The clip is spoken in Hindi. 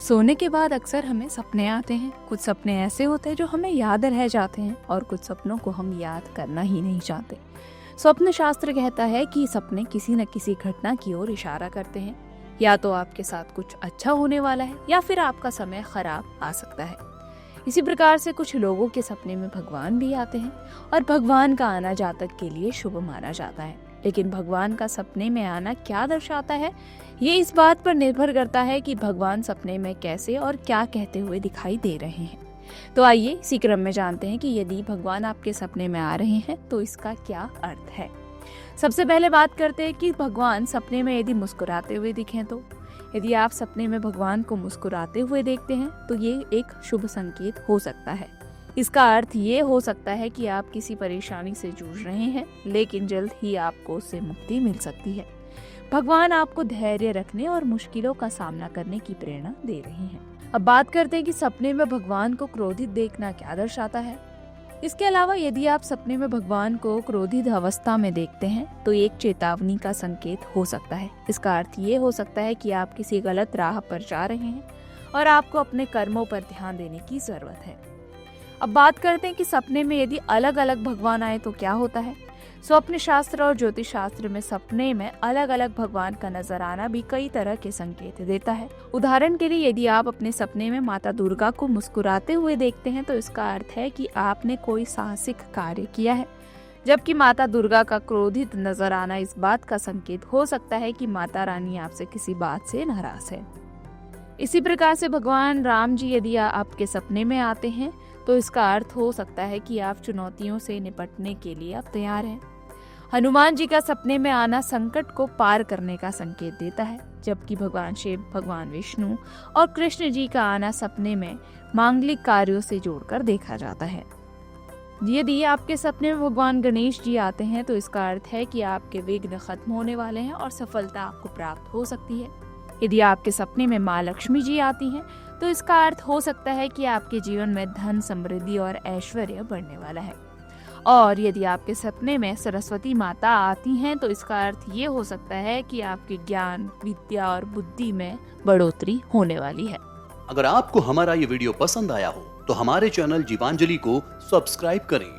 सोने के बाद अक्सर हमें सपने आते हैं। कुछ सपने ऐसे होते हैं जो हमें याद रह जाते हैं और कुछ सपनों को हम याद करना ही नहीं चाहते। स्वप्न शास्त्र कहता है कि सपने किसी न किसी घटना की ओर इशारा करते हैं। या तो आपके साथ कुछ अच्छा होने वाला है या फिर आपका समय खराब आ सकता है। इसी प्रकार से कुछ लोगों के सपने में भगवान भी आते हैं और भगवान का आना जातक के लिए शुभ माना जाता है। लेकिन भगवान का सपने में आना क्या दर्शाता है, ये इस बात पर निर्भर करता है कि भगवान सपने में कैसे और क्या कहते हुए दिखाई दे रहे हैं। तो आइए इसी क्रम में जानते हैं कि यदि भगवान आपके सपने में आ रहे हैं तो इसका क्या अर्थ है। सबसे पहले बात करते हैं कि भगवान सपने में यदि मुस्कुराते हुए दिखें तो यदि आप सपने में भगवान को मुस्कुराते हुए देखते हैं तो ये एक शुभ संकेत हो सकता है। इसका अर्थ ये हो सकता है कि आप किसी परेशानी से जूझ रहे हैं, लेकिन जल्द ही आपको उससे मुक्ति मिल सकती है। भगवान आपको धैर्य रखने और मुश्किलों का सामना करने की प्रेरणा दे रहे हैं। अब बात करते हैं कि सपने में भगवान को क्रोधित देखना क्या दर्शाता है। इसके अलावा यदि आप सपने में भगवान को क्रोधित अवस्था में देखते हैं तो एक चेतावनी का संकेत हो सकता है। इसका अर्थ ये हो सकता है कि आप किसी गलत राह पर जा रहे हैं और आपको अपने कर्मों पर ध्यान देने की जरूरत है। अब बात करते हैं कि सपने में यदि अलग अलग भगवान आए तो क्या होता है। स्वप्न शास्त्र और ज्योतिष शास्त्र में सपने में अलग अलग भगवान का नजर आना भी कई तरह के संकेत देता है। उदाहरण के लिए यदि आप अपने सपने में माता दुर्गा को मुस्कुराते हुए देखते हैं तो इसका अर्थ है कि आपने कोई साहसिक कार्य किया है, जबकि माता दुर्गा का क्रोधित नजर आना इस बात का संकेत हो सकता है कि माता रानी आपसे किसी बात से नाराज है। इसी प्रकार से भगवान राम जी यदि आपके सपने में आते हैं तो इसका अर्थ हो सकता है कि आप चुनौतियों से निपटने के लिए अब तैयार हैं। हनुमान जी का सपने में आना संकट को पार करने का संकेत देता है, जबकि भगवान शिव, भगवान विष्णु और कृष्ण जी का आना सपने में मांगलिक कार्यों से जोड़कर देखा जाता है। यदि आपके सपने में भगवान गणेश जी आते हैं तो इसका अर्थ है कि आपके विघ्न खत्म होने वाले हैं और सफलता आपको प्राप्त हो सकती है। यदि आपके सपने में माँ लक्ष्मी जी आती हैं तो इसका अर्थ हो सकता है कि आपके जीवन में धन, समृद्धि और ऐश्वर्य बढ़ने वाला है। और यदि आपके सपने में सरस्वती माता आती हैं तो इसका अर्थ ये हो सकता है कि आपके ज्ञान, विद्या और बुद्धि में बढ़ोतरी होने वाली है। अगर आपको हमारा ये वीडियो पसंद आया हो तो हमारे चैनल जीवांजलि को सब्सक्राइब करें